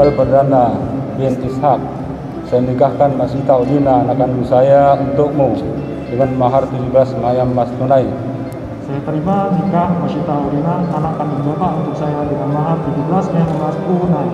Tunggal Perdana bin Ishak. Saya nikahkan Mas Sita Udina, anak kandung saya, untukmu dengan mahar 17 mayam emas tunai. Saya terima nikah Mas Sita Udina, anak kandung Bapak, untuk saya dengan mahar 17 mayam emas tunai.